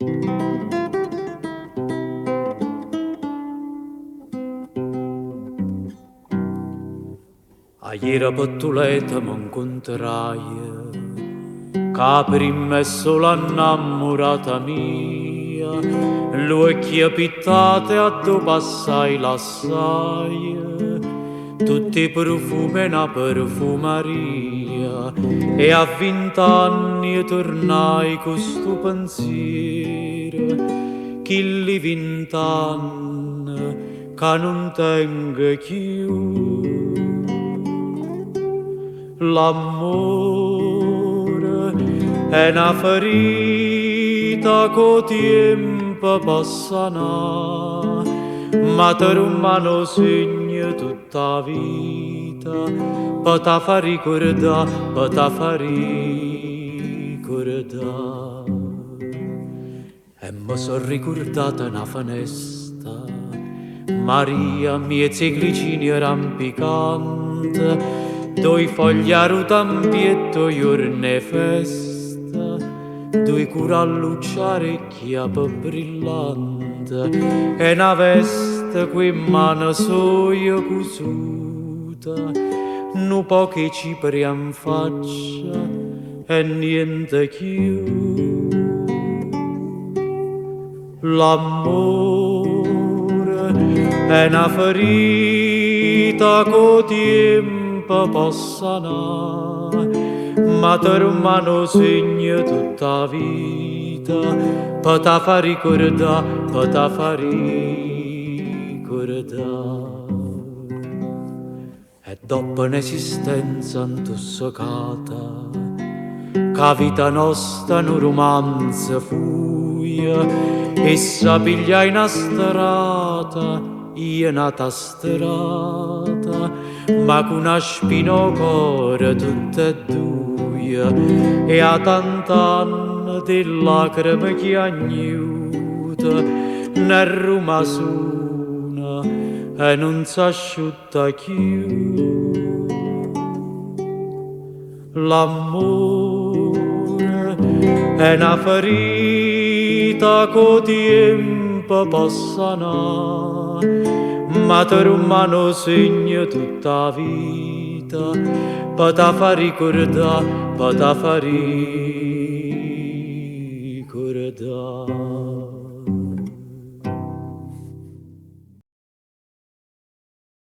A ieri pattuleta m'incontrai, che prima è solo innamorata mia, l'occhia pittate a tu passai l'assai, tutti i profumi e una profumaria, e a 20 anni tornai con sto pensiero, che li 20 anni che non tengo più. L'amore è una ferita che tempo passa, ma te rimane segno tutta la vita, per te fa ricordare, per te fa ricordare. E mi son ricordata una finestra, Maria, miei glicini rampicante, doi fogli a rutampietto giorne festa, due curallucciare chiappa brillante, e una veste qui mano soia cusuta, nu pochi cipri in faccia e niente più. L'amore è una ferita che tempo passa, ma te rimane segno tutta la vita, per te fa ricordare, per te fa ricordare. E dopo un'esistenza intossicata, che la vita nostra un romanzo fuia, e s'apigliai una strada, io nata strada, ma con una spina al cuore tutte e due, e a tant'anni di lacrime che agnuta, nel Roma suona e non s'asciutta più. L'amore è una ferita che tempo passa, ma te rimane segno tutta la vita, per te fa ricordare, per te fa ricordare.